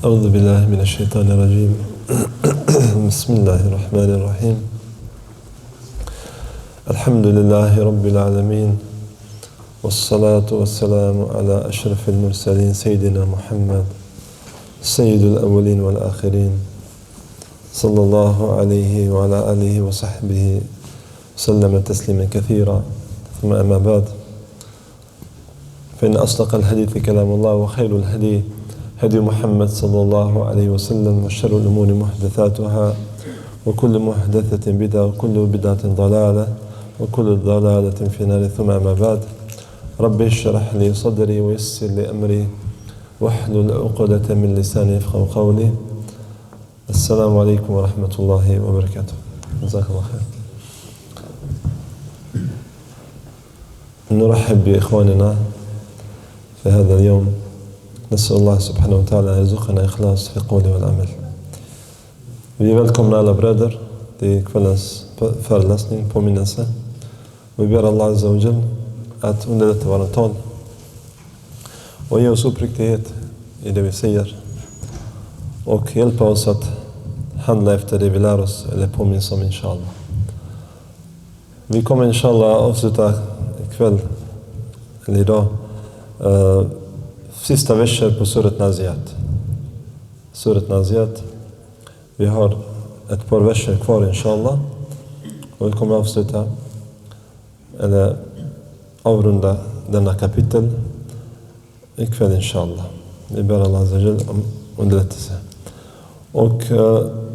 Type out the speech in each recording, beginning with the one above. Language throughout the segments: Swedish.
أعوذ بالله من الشيطان الرجيم. بسم الله الرحمن الرحيم. الحمد لله رب العالمين، والصلاة والسلام على أشرف المرسلين سيدنا محمد سيد الأولين والآخرين، صلى الله عليه وعلى آله وصحبه وسلم تسليما كثيرا. ثم أما بعد، فإن أصدق الحديث كلام الله، وخير الهدي هدي محمد صلى الله عليه وسلم، وشر الأمور محدثاتها، وكل محدثة بدعة، وكل بدعة ضلالة، وكل ضلالة في نار. ثم أما بعد، ربي اشرح لي صدري ويسر لي أمري واحلل عقدة من لساني يفقهوا قولي. السلام عليكم ورحمة الله وبركاته. جزاك الله خير. نرحب بإخواننا في هذا اليوم. نسأل الله سبحانه وتعالى أن يرزقنا إخلاص في قولي والعمل. Vi välkomnar alla bröder till kvällens föreläsning, påminnelse. Vi ber Allah Azza wa Jal att underlätta våra tal och ge oss uppriktighet i det vi säger och hjälpa oss att handla efter det vi lär oss eller påminns om, inshallah. Vi kommer inshallah avsluta ikväll eller idag sista verser på Surat Naziat. Surat Naziat. Vi har ett par verser kvar inshallah. Och vi kommer avsluta eller avrunda denna kapitel ikväll inshallah. Vi ber Allah Azza wa Jal om underrättelse. Och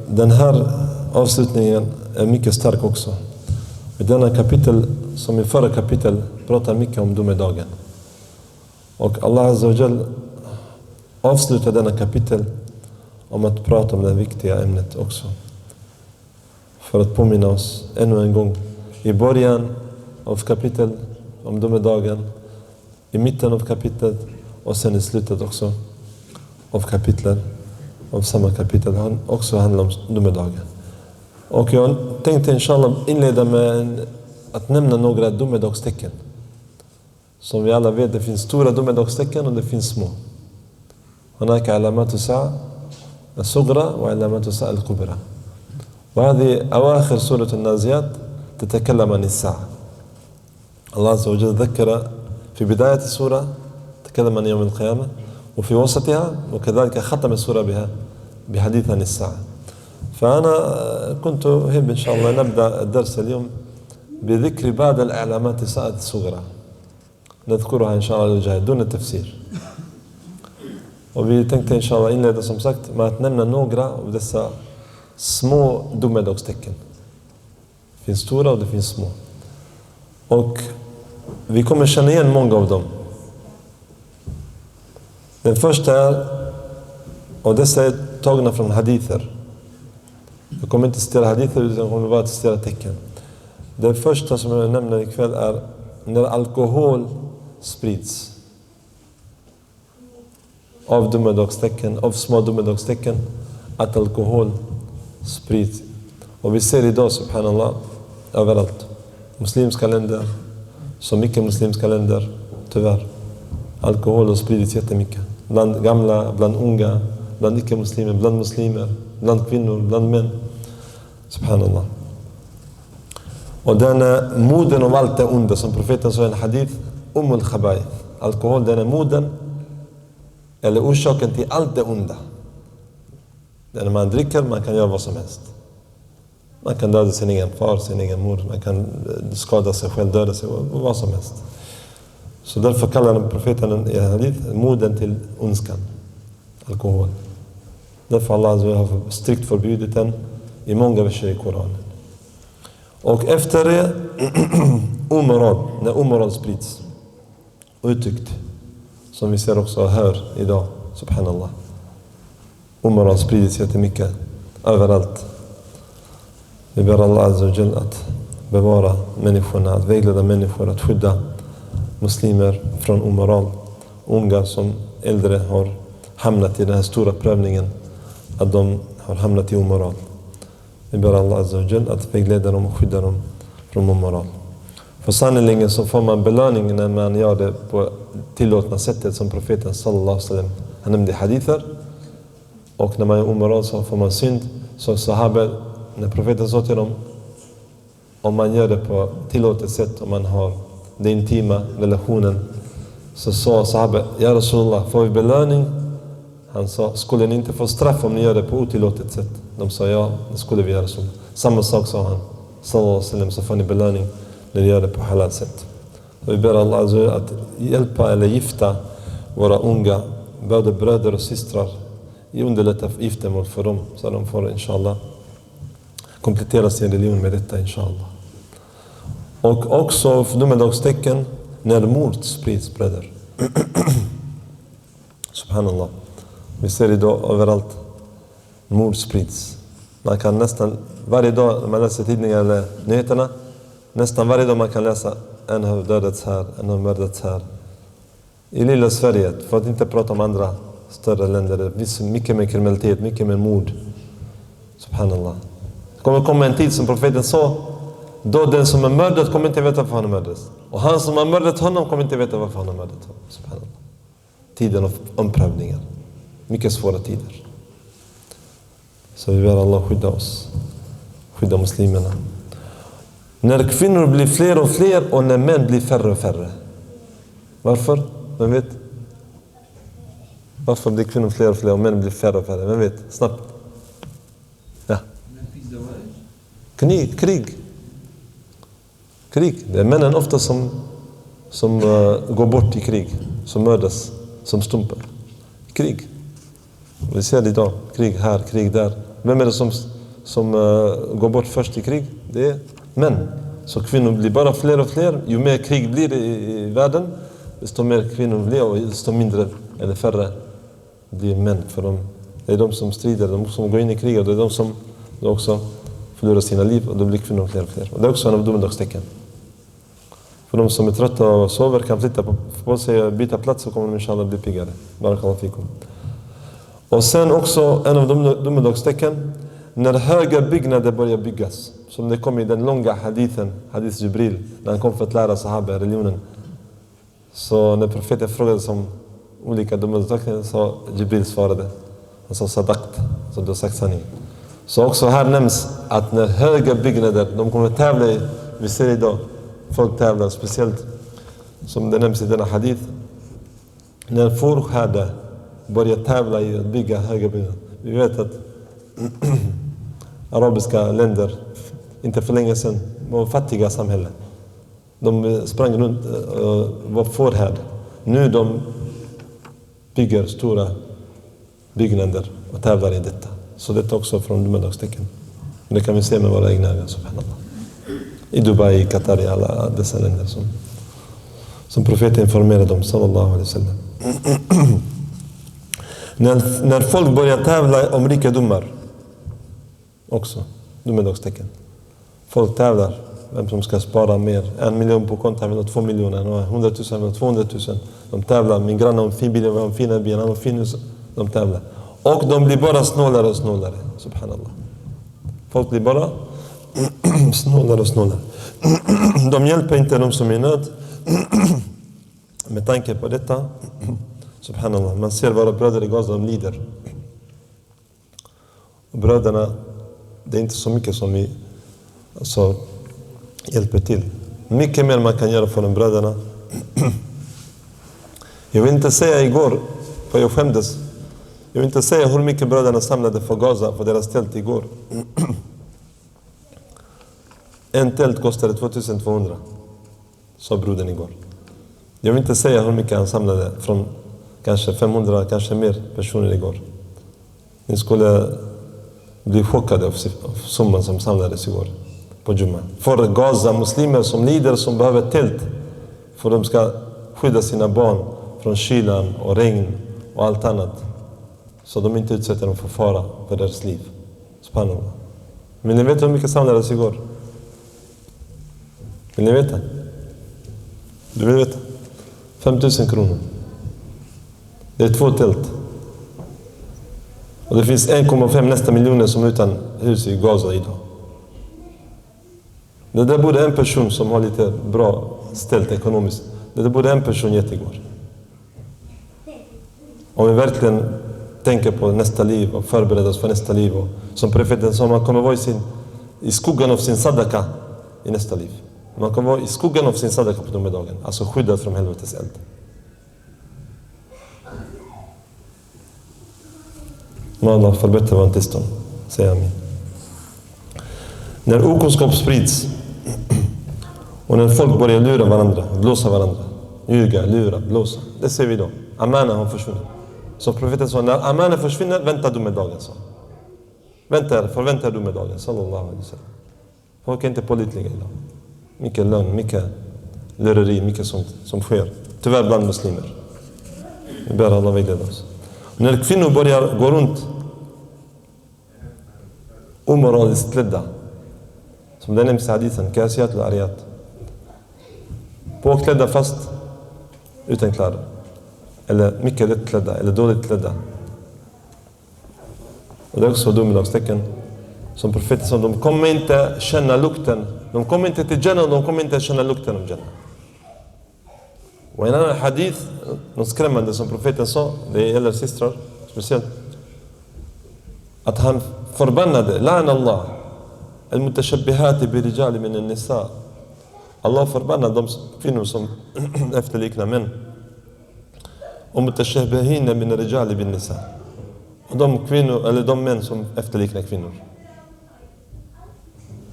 den här avslutningen är mycket stark också. I denna kapitel, som i förra kapitel, pratar mycket om domedagen. Och Allah Azza wa Jal avslutar denna kapitel om att prata om det viktiga ämnet också. För att påminna oss ännu en gång i början av kapitel om domedagen, i mitten av kapitlet och sen i slutet också av kapitlet, av samma kapitel också handlar om domedagen. Och jag tänkte inshallah inleda med att nämna några domedagstecken. Som vi alla vet, det finns stora domedagstecken och det finns små. هناك علامات الساعة الصغرى وعلامات الساعة الكبرى. وهذه أواخر سورة النازيات تتكلم عن الساعة. الله عز وجل ذكر في بداية السورة تكلم عن يوم القيامة، وفي وسطها وكذلك ختم السورة بها بحديث عن الساعة. فأنا كنت أحب إن شاء الله نبدأ الدرس اليوم بذكر بعض العلامات الساعة الصغرى نذكرها إن شاء الله الجاي دون التفسير. Och vi tänkte inshallah inleda som sagt med att nämna några av dessa små domedagstecken. Det finns stora och det finns små. Och vi kommer känna igen många av dem. Den första är, och dessa är tagna från hadither. Jag kommer inte citera hadither utan jag kommer bara att citera tecken. Det första som jag nämner ikväll är när alkohol sprids. Av domedagstecken, av små domedagstecken, att alkohol sprids. Och vi ser idag, subhanallah, överallt. Muslimska länder, som icke-muslimska länder, tyvärr. Alkohol har spridits jättemycket. Bland gamla, bland unga, bland icke-muslimer, bland muslimer, bland kvinnor, bland män. Subhanallah. Och den är moden av allt det onda, som profeten sa i en hadith, al-khabaith. Alkohol, den är moden eller orsaken till allt det onda. När man dricker, man kan göra vad som helst. Man kan döda sin egen far, sin egen mor, man kan skada sig själv, döda sig, vad som helst. Så därför kallar profeten i hadith moden till ondskan, alkohol. Därför Allah har strikt förbjudit den i många verser i Koranen. Och efter det, omoral, när omoral sprids, uttryckt, som vi ser också här idag, subhanallah. Omoral sprids jättemycket, överallt. Vi ber Allah Azza wa Jal att bevara människorna, att vägleda människor, att skydda muslimer från omoral. Unga som äldre har hamnat i den här stora prövningen, att de har hamnat i omoral. Vi ber Allah Azza wa Jal att vägleda dem och skydda dem från omoral. För sannoliken så får man belöning när man gör det på tillåtna sättet, som profeten sallallahu alaihi wasallam han nämnde hadither. Och när man är omoral så får man synd. Så sahaber, när profeten sa till dem, om man gör det på tillåtet sätt, om man har den intima relationen, så sa sahaber, ja Rasulullah, får vi belöning? Han sa, skulle ni inte få straff om ni gör det på otillåtet sätt? De sa, ja, det skulle vi göra. Samma sak sa han, sallallahu alaihi wasallam, så får ni belöning när ni gör det på halal sätt. Och vi ber Allah att hjälpa eller gifta våra unga, både bröder och systrar, i underlätta giftermål för dem, så de får inshallah komplettera sin religion med detta inshallah. Och också för domedagstecken när mord sprids, bröder. Subhanallah. Vi ser idag överallt mord sprids. Man kan nästan varje dag när man läser tidningar eller nyheterna, nästan varje dag man kan läsa en har dödats här, en har mördats här. I lilla Sverige, för att inte prata om andra större länder, det finns mycket mer kriminalitet, mycket mer mord. Subhanallah. Det kommer komma en tid som profeten sa, då den som är mördad kommer inte veta varför han är mördad. Och han som har mördat honom kommer inte veta varför han har mördat honom. Subhanallah. Tiden av omprövningar. Mycket svåra tider. Så vi ber Allah skydda oss. Skydda muslimerna. När kvinnor blir fler och fler och när män blir färre och färre. Varför? Vem vet? Varför blir kvinnor fler och fler och män blir färre och färre? Vem vet? Snabbt. Ja. Krig. Det är männen ofta som går bort i krig. Som mördas. Som stumpar. Krig. Vi ser det idag. Krig här, krig där. Vem är det som går bort först i krig? Det är män. Så kvinnor blir bara fler och fler. Ju mer krig blir det i världen, desto mer kvinnor blir och desto mindre eller färre blir män. För det är de som strider, de som går in i krig, och det är de som också förlorar sina liv, och då blir kvinnor fler och fler. Och det är också en av domedagstecken. För de som är trötta och sover kan flytta på sig och byta plats, så kommer de inshallah bli piggare. Barakallahu fikum. Och sen också en av domedagstecken, när höga byggnader börjar byggas. Som det kom i den långa hadithen, hadith Jibril, när han kom för att lära sahaba religionen. Så när profeten frågade om olika domedagstecken, så Jibril svarade. Han sa sadakt, så du har sagt sanning. Så också här nämns att när höga byggnader, de kommer tävla i, vi ser idag, folk tävlar speciellt, som det nämns i denna hadith. När fårherdar börjar tävla i att bygga höga byggnader. Vi vet att arabiska länder, inte för länge sedan, var fattiga samhällen. De sprang runt och var fårhärd. Nu de bygger stora byggnader och tävlar i detta. Så det är också från domedagstecken. Det kan vi se med våra egna ögon, subhanallah. I Dubai, i Qatar, i alla dessa länder som profeten informerade om, sallallahu alaihi wasallam. När folk börjar tävla om rikedomar, också domedagstecken. Folk tävlar vem som ska spara mer. 1 miljon på konto, han vill ha 2 miljoner. 100 000, han vill ha 200 000. De tävlar. Min granne har en fin bil, jag har en fin bil, han har en fin hus. De tävlar. Och de blir bara snålare och snålare. Subhanallah. Folk blir bara snålare och snålare. De hjälper inte de som är i nöd. Med tanke på detta, subhanallah, man ser våra bröder i Gaza, de lider. Och bröderna, det är inte så mycket som vi hjälper till. Mycket mer man kan göra för de bröderna. Jag vill inte säga igår, för jag skämdes. Jag vill inte säga hur mycket bröderna samlade för Gaza, för deras tält igår. En tält kostade 2200, sa brodern igår. Jag vill inte säga hur mycket han samlade från kanske 500, kanske mer personer igår. Ni skulle bli chockade av summan som samlades igår på Jumma. För Gaza, muslimer som lider, som behöver tält. För de ska skydda sina barn från kylan och regn och allt annat. Så de inte utsätter dem för fara för deras liv. Spännande. Men ni vet hur mycket samlades igår? Vill ni veta? Du vill veta? 5 000 kronor. Det är 2 tält. Och det finns 1,5 nästa miljoner som är utan hus i Gaza idag. Det där borde en person som har lite bra ställt ekonomiskt. Det där borde en person gett igår. Om vi verkligen tänka på nästa liv och förbereda oss för nästa liv. Och som profeten sa, man kommer vara i skuggan av sin sadaka i nästa liv. Man kommer vara i skuggan av sin sadaka på domedagen. Alltså skyddad från helvetes eld. Må Allah förbättra vår tillstånd, säger amin. När okunskap sprids och när folk börjar lura varandra, blåsa varandra, ljuga, lura, blåsa, det ser vi då. Amana har försvunnit. Så profeten sa, när amana försvinner, vänta domedagen. Förvänta domedagen, sallallahu alaihi wasallam. Folk är inte pålitliga idag. Mycket lögn, mycket lureri, mycket sånt som sker. Tyvärr bland muslimer. Vi ber alla vägleda oss. När kvinnor börjar gå runt omoraliskt klädda, som det nämns i hadithen, kasiyat och ariyat, påklädda fast utan kläder, eller mycket lätt klädda eller dåligt klädda. Och det är också domedagstecken som profeten sa, de kommer inte känna lukten, de kommer inte till Jannah och de kommer inte känna lukten av Jannah. Och en annan hadith, något skrämmande som profeten sa, det gäller systrar speciellt, att han förbannade, la'an Allah al-mutashabbihati birijali min an-nisa. Allah förbannade de kvinnor som efterliknar män. Och mutashabbihina min rijali bin nisa. Och de kvinnor, eller de män som efterliknar kvinnor.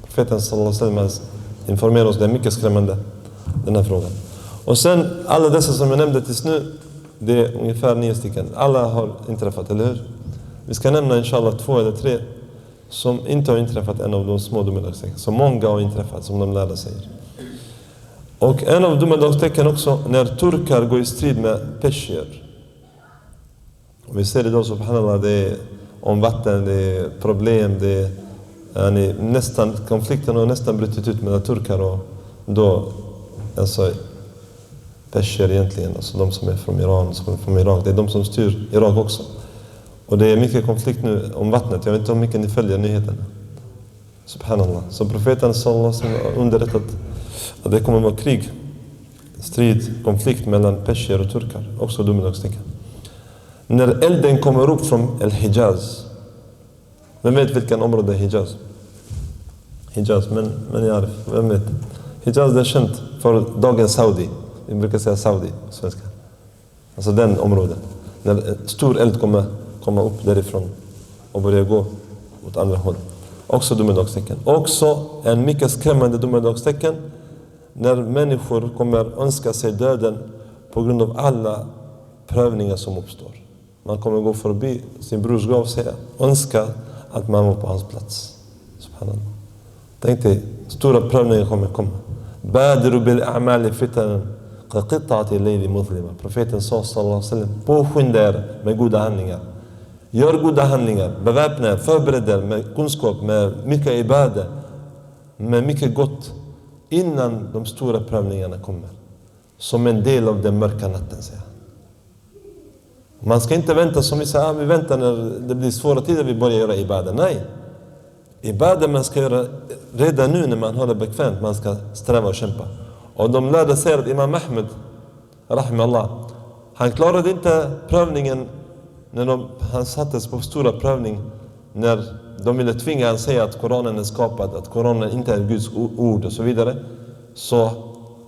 Profeten sallallahu alaihi wasallam informerar oss, det är mycket skrämmande, den här frågan. Och sen, alla dessa som jag nämnde tills nu, det är ungefär 9 stycken. Alla har inträffat, eller hur? Vi ska nämna inshallah 2 eller 3 som inte har inträffat, en av de små domedagstecken. Som många har inträffat, som de lärde säger. Och en av domedagstecken också, när turkar går i strid med persier. Och vi ser idag, subhanallah, det är om vatten, det är problem, det är nästan, konflikten har nästan brutit ut mellan turkar och då, alltså persier egentligen, alltså de som är från Iran, som är från Irak, det är de som styr Irak också. Och det är mycket konflikt nu om vattnet, jag vet inte hur mycket ni följer nyheterna. Subhanallah. Så profeten sallallahu alaihi wasallam har underrättat att det kommer att vara krig, strid, konflikt mellan persier och turkar, också domedagstecken. När elden kommer upp från El-Hijaz, vem vet vilken område är Hijaz? Hijaz, men jag vem vet? Hijaz är känt för dagens Saudi. Vi brukar säga Saudi på svenska. Alltså den området. När stor eld kommer upp därifrån och börjar gå åt andra håll. Också domedagstecken. Också en mycket skrämmande domedagstecken när människor kommer önska sig döden på grund av alla prövningar som uppstår. Man kommer gå förbi sin brors grav och säga, önska att man var på hans plats. Subhanallah. Tänk dig, stora prövningar kommer komma. Badiru bil a'mali fitanan qaqita'ati layli muzlima. Profeten sa sallallahu alaihi wasallam, påskynda er med goda handlingar. Gör goda handlingar, beväpna er, förbered er med kunskap, med mycket ibadah, med mycket gott innan de stora prövningarna kommer. Som en del av den mörka natten, säger. Man ska inte vänta som vi säger, vi väntar när det blir svåra tider vi börjar göra ibadah. Nej. Ibadah man ska göra redan nu när man har det bekvämt, man ska sträva och kämpa. Och de lärde sig att Imam Ahmed, rahimahullah, han klarade inte prövningen när han sattes på stora prövning, när de ville tvinga han säga att Koranen är skapad, att Koranen inte är Guds ord och så vidare. Så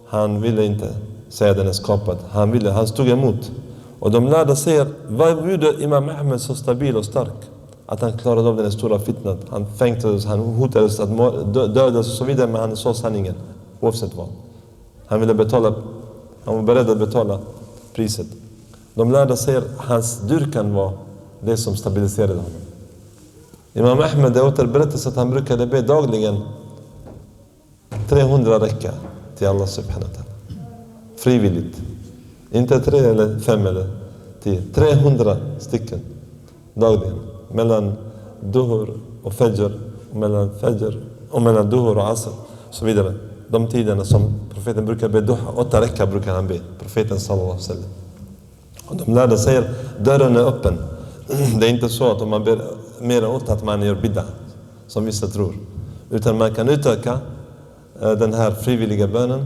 han ville inte säga att den är skapad. Han stod emot. Och de lärde sig, vad gjorde Imam Ahmed så stabil och stark? Att han klarade av den stora fitnan. Han fängslades, han hotades att dödas och så vidare, men han sa sanningen, oavsett vad. Han var beredd att betala priset. De lärde sig att hans dyrkan var det som stabiliserade honom. Imam Ahmed återberättas att han brukade be dagligen 300 räcka till Allah subhanahu wa ta'ala. Frivilligt. Inte 3 eller 5 eller 10. 300 stycken dagligen. Mellan duhur och fajr, och mellan fajr och mellan duhur och asr, så vidare. De tiderna som profeten brukar be duha, 8 räcka brukar han be. Profeten sallallahu alaihi wasallam. Och de lärde sig att dörren är öppen. Det är inte så att om man ber mer än 8 att man gör bidda, som vissa tror. Utan man kan utöka den här frivilliga bönen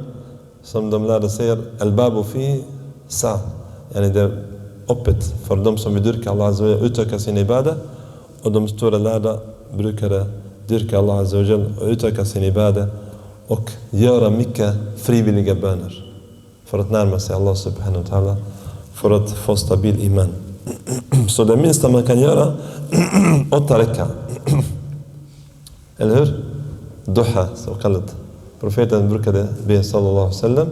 som de lärde sig al-babu fi sa. Yani öppet för de som vill dyrka Allah Azza wa Jal, utöka sin ibada, och de stora lärda brukade dyrka Allah Azza wa Jal och utöka sin ibada och göra mycket frivilliga böner för att närma sig Allah subhanahu wa ta'ala, för att få stabil iman. Så det minsta man kan göra 8 räcka. Eller hur? Duha, så kallat. Profeten brukade be sallallahu alaihi wasallam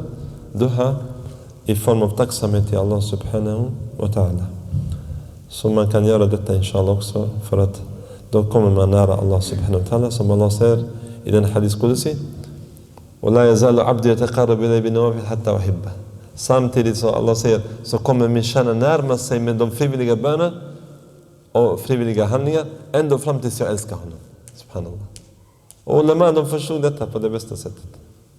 duha i form av tacksamhet till Allah subhanahu wa ta'ala. Så man kan göra detta inshallah också, för att då kommer man nära Allah subhanahu wa ta'ala, som Allah säger i den hadith qudsi: وَلَا يَزَالُ عَبْدِ يَتَقَرَّبُ إِلَيَّ بِالنَّوَافِلِ حَتَّى أُحِبَّهُ. Samtidigt så Allah säger, så kommer min tjänare närma sig med de frivilliga böner och frivilliga handlingar ändå fram tills jag älskar honom. Subhanallah. Och ulama, de förstod detta på det bästa sättet.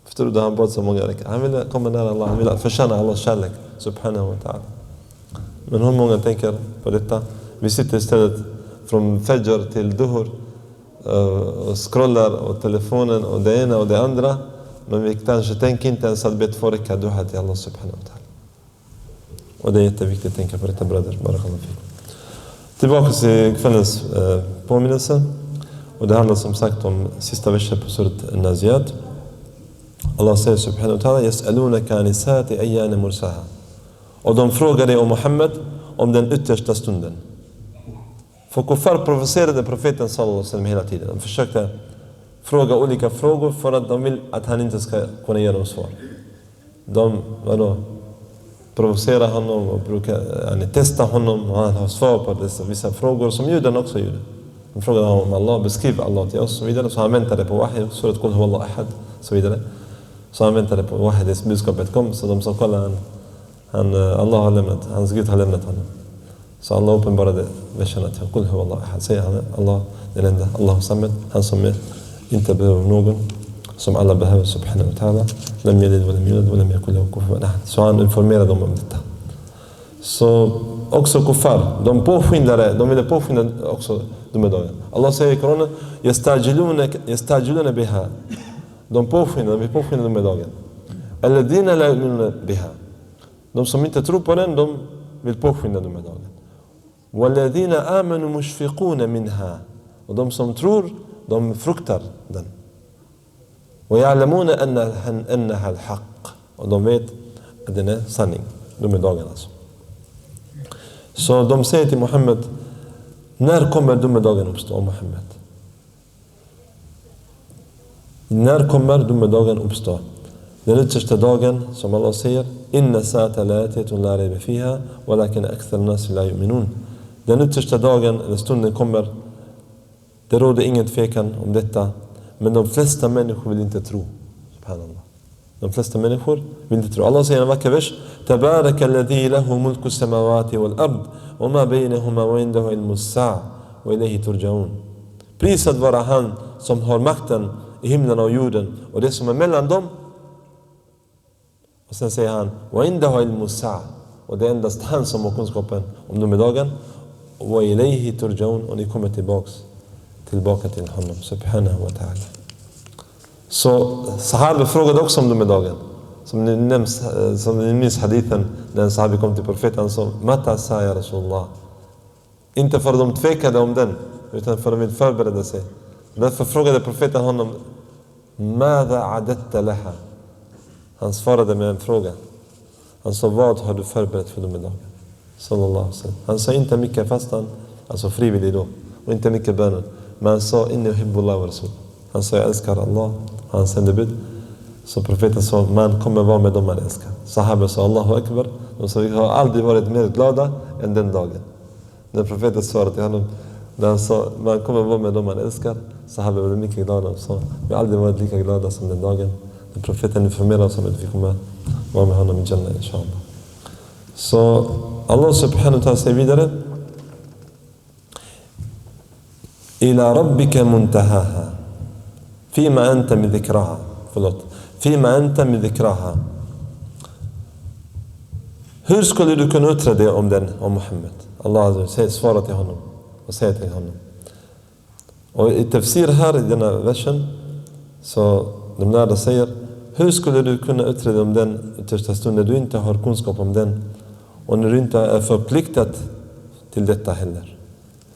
Förstår du, han bad så många räcker. Han ville komma nära Allah, han ville förtjäna Allahs kärlek subhanahu wa ta'ala. Men hur många tänker på detta? Vi sitter istället från fajr till duhur och scrollar och telefonen och det ena och det andra, men vi kanske tänker inte ens att be 2 räcker duha till Allah subhanahu wa ta'ala. Och det är jätteviktigt att tänka på detta, bröder. Barakallahu fikum. Tillbaka till kvällens påminnelse. Och det handlar som sagt om sista versen på surat An-Naziyat. Allah säger subhanahu wa ta'ala: يَسْأَلُونَكَ عَنِ السَّاعَةِ أَيَّانَ مُرْسَاهَا. Och de frågar dig om Muhammed om den yttersta stunden. För kuffar provocerade profeten sallallahu alaihi wasallam hela tiden. De försökte fråga olika frågor för att de vill att han inte ska kunna ge dem svar. De provocerar honom och brukar testa honom, och han har svar på vissa frågor som judarna också gjorde. De frågade honom om Allah, beskriv Allah till oss och så vidare. Så han väntade på wahy, surat Qul huwallahu ahad, så vidare. Så han väntade på wahy, det budskapet kom. Så de sa, kolla, Allah har lämnat, hans Gud har lämnat honom. Så Allah uppenbarade verserna till Qul huwallahu ahad. Säger han, Allah den enda, Allah samad, han som inte behöver någon, som alla behöver subhanahu wa ta'ala. Lam yalid wa lam yulad wa lam yakul lahu kufuwan ahad. Så han informerade dem om detta. Så också kuffar, de ville påskynda också domedagen. Allah säger i Koranen: يَسْتَعْجِلُونَ بِهَا. De vill påskynda domedagen. الَّذِينَ لَا يُؤْمِنُونَ بِهَا. De som inte tror på den, de vill påskynda domedagen. وَالَّذِينَ آمَنُوا مُشْفِقُونَ مِنْهَا. Och de som tror, de fruktar den. وَيَعْلَمُونَ أَنَّهَا الْحَقِّ. Och de vet att den är sanning, domedagen alltså. Så de säger till Muhammed: när kommer domedagen uppstå, Muhammed? När kommer domedagen uppstå? Den yttersta dagen, som Allah säger: inna sa'ata la'atiyatun la rayba fiha walakin akthar an-nas la yu'minun. Den yttersta dagen, eller stunden, kommer. Det råder ingen tvekan om detta, men de flesta människor vill inte tro. Subhanallah. De flesta människor vill inte tro. Allah säger en vacker vers: Tabaraka alladhi lahu mulku samawati wal ard wa ma baynahuma wa indahu ilmu as-sa'a wa ilayhi turja'un. Prisad vara han som har makten i himlen och jorden och det som är mellan dem. Och sen säger han: wa indahu ilmu as-sa'a. Och det är endast han som har kunskapen om domedagen. Wa ilayhi turja'un. Och ni kommer tillbaka till honom subhanahu wa ta'ala. Så sahabi frågade också om domedagen. Som ni minns hadithen, när en sahabi kom till profeten, han sa: Mata sa ya Rasulullah. Inte för att de tvekade om den, utan för att de vill förbereda sig. Därför frågade profeten honom: Mada adatta laha. Han svarade med en fråga. Han sa: vad har du förberett för domedagen? Sallallahu alaihi wasallam. Han sa inte mycket fastan, alltså frivillig då, och inte mycket bönen. Men han sa: inni uhibbullah wa rasul. Han sa: jag älskar Allah, han sände bud. Så profeten sa: man kommer vara med dem man älskar. Sahaba sa: Allahu akbar. De sa: vi har aldrig varit mer glada än den dagen. När profeten svarade till honom, när han sa: man kommer vara med dem man älskar, Sahaba blev mycket glada och sa: vi har aldrig varit lika glada som den dagen. När profeten informerade oss om att vi kommer vara med honom i Jannah, inshallah. Så Allah subhanahu wa ta'ala säger vidare: ila rabbika muntahaha fima anta min dhikraha. Fima anta min dhikraha. Hur skulle du kunna yttra dig om den, om Muhammed? Allah svarar till honom och säger till honom. Och i tafsir här i denna versen, så de lärda säger: hur skulle du kunna yttra dig om den yttersta stunden du inte har kunskap om den, Och när du inte är förpliktad till detta heller.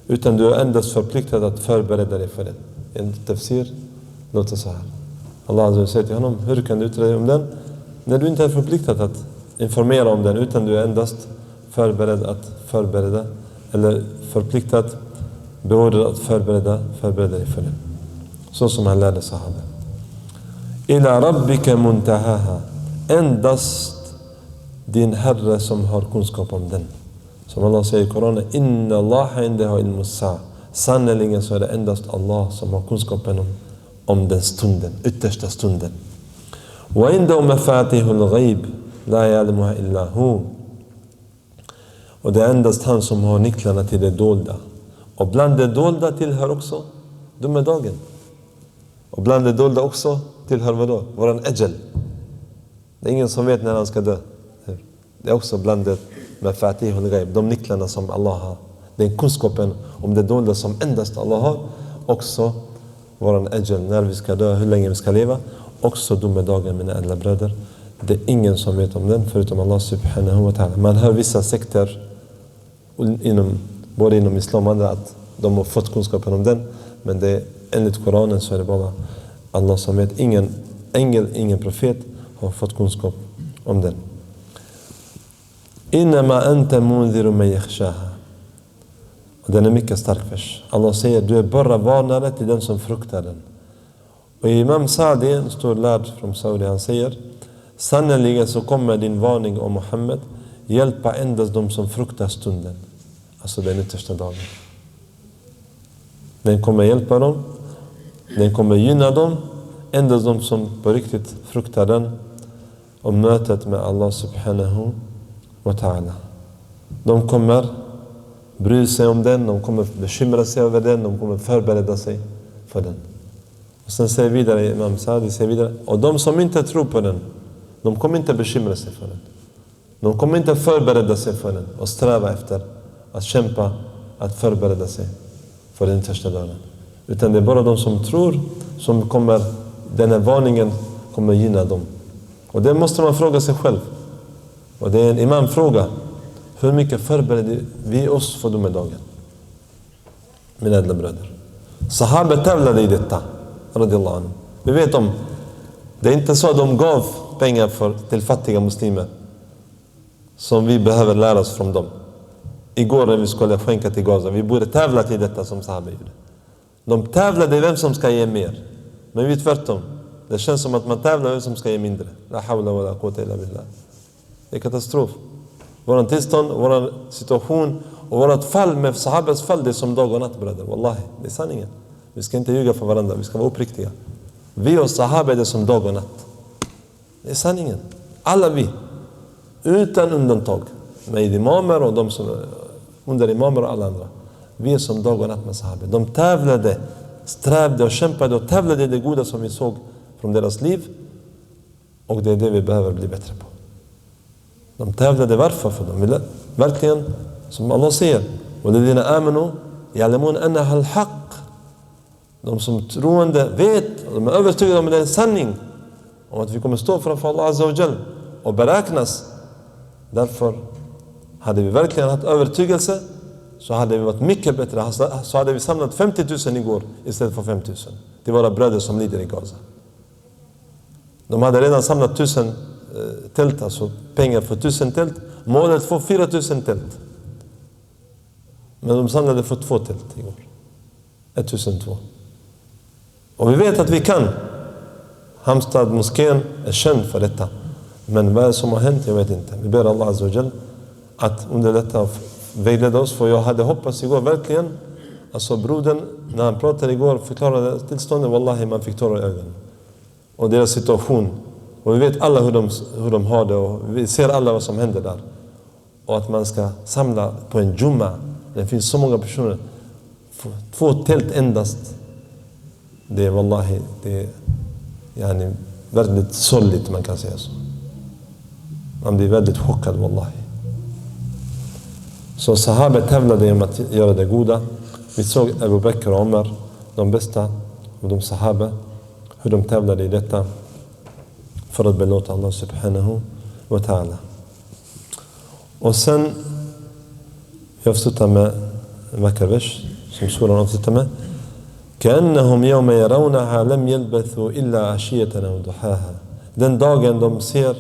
Utan du är endast förpliktad att förbereda dig för det. En tafsir låter så här. Allah Azza wa säger till honom, hur kan du utreda dig om den? När du inte är förpliktad att informera om den, utan du är endast förberedd att förbereda, eller förpliktad, beordrad att förbereda dig för det. Så som han lärde sahaba. Ila rabbika muntahaha. Endast din Herre som har kunskap om den. Som Allah säger i Koranen, inna Allah indahu ilmus sa'a. Sannoliken så är det endast Allah som har kunskapen om den stunden, yttersta stunden. Wa indahu mafatihul ghaib la ya'lamuha illa hu. Och det är endast han som har nycklarna till det dolda. Och bland det dolda tillhör också domedagen. Och bland det dolda också tillhör vadå? Våran ajal. Det är ingen som vet när han ska dö. Det är också bland det mafatihul ghaib, de nycklarna som Allah har. Den kunskapen om det dolda som endast Allah har. Också våran ajal, när vi ska dö, hur länge vi ska leva. Också domedagen, mina ädla bröder. Det är ingen som vet om den förutom Allah subhanahu wa ta'ala. Man hör vissa sekter både inom islam och andra att de har fått kunskapen om den. Men det är, enligt Koranen så är det bara Allah som vet. Ingen ängel, ingen profet har fått kunskap om den. Innama anta munziru man yakhshaha. Och den är mycket stark vers. Allah säger, du är bara varnare till den som fruktar den. Och Imam Sa'di, en stor lärd från Saudi, han säger, sannoliken så kommer din varning om Muhammed hjälpa endast de som fruktar stunden. Alltså den yttersta dagen. Den kommer hjälpa dem. Den kommer gynna dem. Endast de som på riktigt fruktar den. Och mötet med Allah subhanahu wa ta'ala. De kommer bry sig om den. De kommer bekymra sig över den. De kommer förbereda sig för den. Och sen säger vidare Imam Sa'di, säger vidare, och de som inte tror på den, de kommer inte bekymra sig för den. De kommer inte förbereda sig för den och sträva efter att kämpa, att förbereda sig för den yttersta dagen. Utan det är bara de som tror som kommer, den här varningen kommer gynna dem. Och det måste man fråga sig själv. Och det är en imamfråga. Hur mycket förbereder vi oss för domedagen? Mina ädla bröder. Sahaba tävlade i detta. Radiyallahu anhu. Vi vet om, det är inte så att de gav pengar till fattiga muslimer som vi behöver lära oss från dem. Igår när vi skulle skänka till Gaza, vi borde tävla till detta som sahaba gjorde. De tävlade vem som ska ge mer. Men vi tvärtom. Det känns som att man tävlar vem som ska ge mindre. La hawla wa la quwwata illa billah. Det är katastrof. Våran tillstånd, våran situation och vårat fall med sahabas fall, det är som dag och natt, bröder. Wallahi, det är sanningen. Vi ska inte ljuga för varandra, vi ska vara uppriktiga. Vi och sahaba är det som dag och natt. Det är sanningen. Alla vi. Utan undantag. Med imamer och de som under imamer och alla andra. Vi är som dag och natt med sahaba. De tävlade, strävade och kämpade och tävlade i det goda som vi såg från deras liv. Och det är det vi behöver bli bättre på. De tävlade varför? För de ville verkligen, som Allah säger, وَالَّذِينَ آمَنُوا يَعْلَمُونَ أَنَّهَا الْحَقِّ. De som troende vet, de är övertygade om det är en sanning. Om att vi kommer stå framför Allah Azza wa Jal och beräknas. Därför hade vi verkligen haft övertygelse, så hade vi varit mycket bättre. Så hade vi samlat 50 000 igår istället för 5 000. Det var våra bröder som lider i Gaza. De hade redan samlat 1000 tält, alltså pengar för 1000 tält. Målet för 4000 tält. Men de samlade för 2 tält igår. 1002. Och vi vet att vi kan. Halmstad moskén är känd för detta. Men vad är det som har hänt? Jag vet inte. Vi ber Allah Azza wa Jal att underlätta och vägleda oss. För jag hade hoppats igår verkligen. Alltså brodern, när han pratade igår, förklarade tillståndet. Wallahi, man fick tårar i ögonen. Och deras situation. Och vi vet alla hur de har det. Och vi ser alla vad som händer där. Och att man ska samla på en jumma. Det finns så många personer. 2 tält endast. Det är wallahi, det är väldigt sorgligt, man kan säga så. Man blir väldigt chockad, wallahi. Så sahaba tävlade om att göra det goda. Vi såg Abu Bakr och Omar, de bästa av de sahaba, hur de tävlade i detta för att belåta Allah subhanahu wa ta'ala. Och sen, jag avslutar med en vacker vers som suran avslutar med. كأنهم يوم يرونها لم يلبثوا إلا عشية أو ضحاها. Den dagen de ser,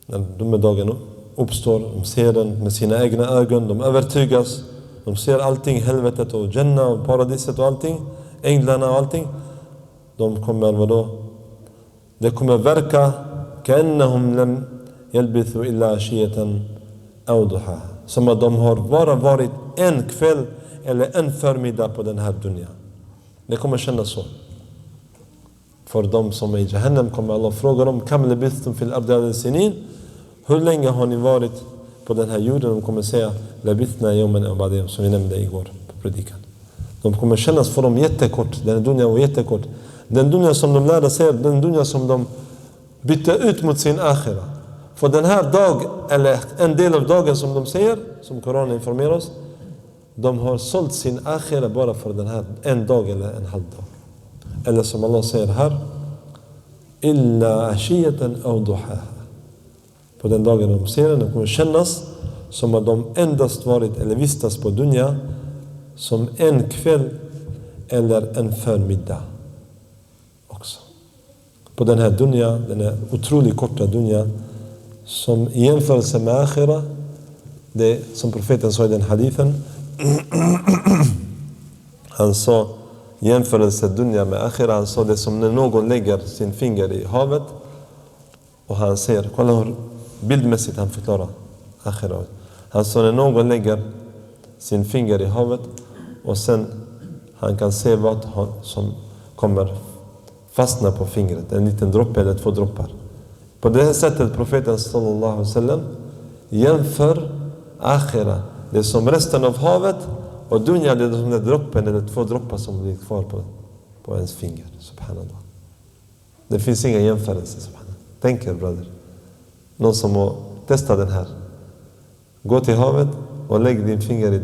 när de dagen uppstår, de ser den med sina egna ögon, de övertygas, de ser allting, helvetet och Jannah och paradiset och allting, änglarna och allting. De kommer vadå? Det kommer verka كأنهم لم يلبثوا إلا عشية أو ضحاها. Som att de har bara varit en kväll eller en förmiddag på den här dunja. Det kommer kännas så. För de som är i Jahannam kommer Allah fråga dem: Kam labithtum fil ardi adad sinin? Hur länge har ni varit på den här jorden? De kommer säga: Labithna yawman aw ba'da yawm, som vi nämnde igår på predikan. De kommer kännas för dem jättekort. Den dunja var jättekort. Den dunja som de lärde sig, den dunja som de bytte ut mot sin akhira. För den här dag, eller en del av dagen som de säger, som Koranen informerar oss, de har sålt sin akhira bara för den här en dag eller en halv dag. Eller som Allah säger här, illa ashiyatan aw duhaha. På den dagen de ser den, de kommer kännas som att de endast varit eller vistas på dunja som en kväll eller en förmiddag också. På den här dunja, den är otroligt korta dunja, som i jämförelse med akhira, det som profeten sa i den hadithen, han sa jämförelse dunja med akhira, han sa det som när någon lägger sin finger i havet och han ser, kolla hur bildmässigt han förklarar akhira. Han sa när någon lägger sin finger i havet och sen han kan se vad som kommer fastna på fingret, en liten droppe eller 2 droppar. På det här sättet profeten sallallahu alaihi wasallam jämför akhira, det är som resten av havet, och dunja, det är som den droppen eller 2 droppar som blir kvar på ens finger. Subhanallah. Det finns inga jämförelser. Subhanallah. Tänk er, bröder. Någon som har testat den här. Gå till havet och lägg din finger i,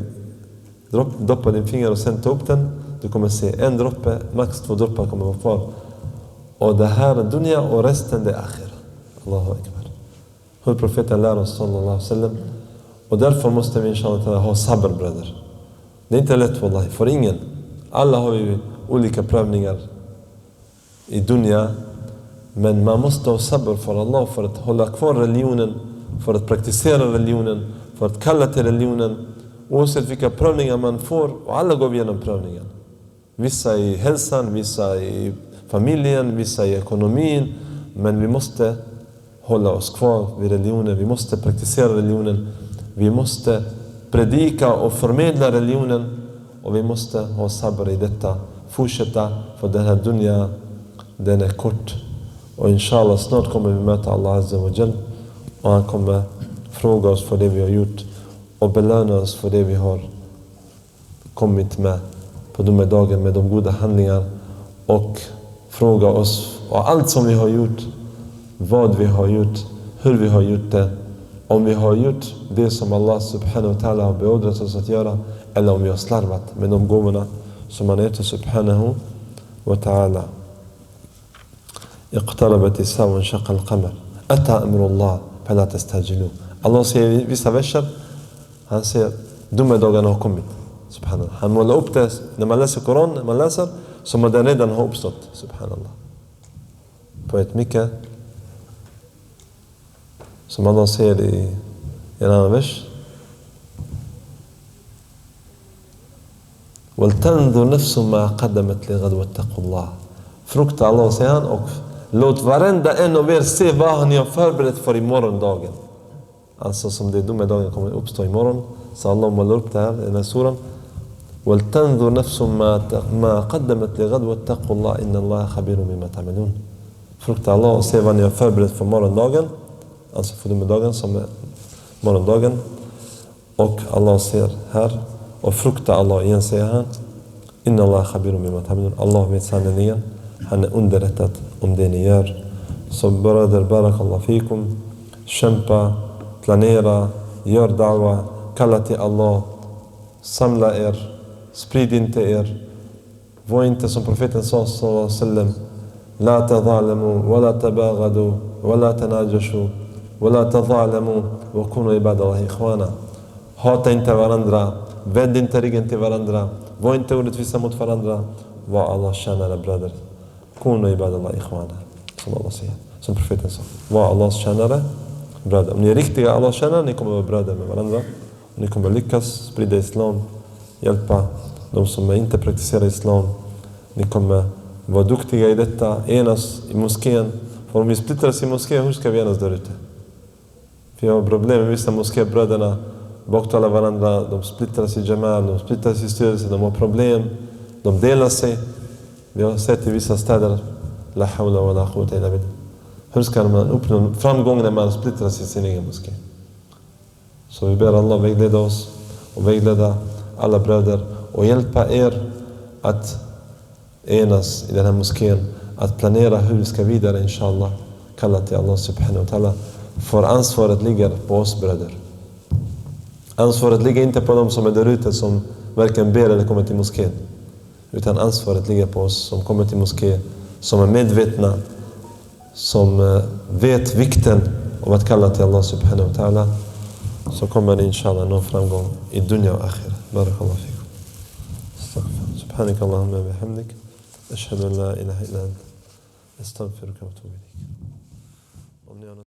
doppa din finger och sen ta upp den. Du kommer se en droppe, max 2 droppar kommer vara kvar. Och det här är dunja och resten det är akhira. Allahu akbar. Hur profeten lär oss sallallahu alaihi wasallam. Och därför måste vi inshallah ha sabr, bröder. Det är inte lätt wallahi, för ingen. Alla har ju olika prövningar i dunja. Men man måste ha sabr för Allah, för att hålla kvar religionen, för att praktisera religionen, för att kalla till religionen. Oavsett vilka prövningar man får, och alla går igenom prövningen. Vissa i hälsan, vissa i familjen, vissa i ekonomin. Men vi måste hålla oss kvar vid religionen, vi måste praktisera religionen. Vi måste predika och förmedla religionen, och vi måste ha sabr i detta. Fortsätta, för den här dunja, den är kort. Och inshallah snart kommer vi möta Allah Azza wa Jal, och han kommer fråga oss för det vi har gjort och belöna oss för det vi har kommit med på de här dagen med de goda handlingar, och fråga oss och allt som vi har gjort, vad vi har gjort, hur vi har gjort det, om vi har gjort det som Allah subhanahu wa ta'ala har beordrat oss att göra, eller om vi har slarvat med de gåvorna som han heter subhanahu wa ta'ala. اقتربت الساعة وانشق القمر أتى أمر الله فلا تستعجلوه. Allah säger i vissa verser, han säger de dagarna har kommit. Subhanallah. Han målar upp det när man läser Koran, när man läser, som att den redan har uppstått. Subhanallah. På ett mycket, som Allah säger i en annan vers. وَلْتَنْظُرْ نَفْسُ مَا قَدَّمَتْ لِغَدْ وَاتَّقُوا اللَّهِ. Frukta Allah, säger han, och låt varenda en av er se vad ni har förberett för imorgondagen. Alltså som det dumma dagen kommer uppstå imorgon. Så Allah målar upp det här i den här suran. وَلْتَنْظُرْ نَفْسُ مَا قَدَّمَتْ لِغَدْ وَاتَّقُوا اللَّهِ إِنَّ اللَّهَ خَبِيرٌ بِمَا تَعْمَلُونَ. Frukta Allah och se vad ni har förberett för morgondagen. Alltså för dumma dagen som är morgondagen. Och Allah ser här, och frukta Allah igen, säger han. Inna Allah khabirun bima ta'malun. Allah vet sanningen. Han är underrättad om det ni gör. Så bröder, barakallah fikum. Kämpa, planera, gör da'wa, kalla till Allah, samla er, sprid inte er. Var inte som profeten sa sallallahu alaihi wasallam: La tadhalamu, wa la tabaghadu, wa la tanajashu. ولا تظالموا وكونوا عباد الله إخوانا. Hata inte varandra, vänd inte ryggen till varandra, var inte orättvisa mot varandra, var Allahs tjänare bröder. Kunu ibadallah ikhwana, som Allah säger, som profeten sa. Var Allahs tjänare bröder. Om ni är riktiga Allahs tjänare, ni kommer vara bröder med varandra. Ni kommer lyckas sprida islam, hjälpa de som inte praktiserar islam. Ni kommer vara duktiga i detta, enas i moskén. För om vi splittras i moskén, hur ska vi enas där ute? Vi har problem med vissa moskébröderna, baktalar varandra, de splittras i jamal, de splittras i styrelse, de har problem, de delar sig. Vi har sett i vissa städer, la hawla wa la quwwata illa billah. Hur ska man uppnå framgång när man splittras i sin egen moské? Så vi ber Allah vägleda oss och vägleda alla bröder och hjälpa er att enas i den här moskén, att planera hur vi ska vidare inshallah. Kalla till Allah subhanahu wa ta'ala. För ansvaret ligger på oss bröder. Ansvaret ligger inte på dem som är där ute som varken ber eller kommer till moskén. Utan ansvaret ligger på oss som kommer till moské, som är medvetna, som vet vikten av att kalla till Allah subhanahu wa ta'ala. Så kommer ni inshallah nå framgång i dunya och akhira. Barakallahu fikum. Subhanak Allahumma wa bihamdik. Ashhadu an la ilaha illa anta. Astaghfiruka wa atubu ilayk.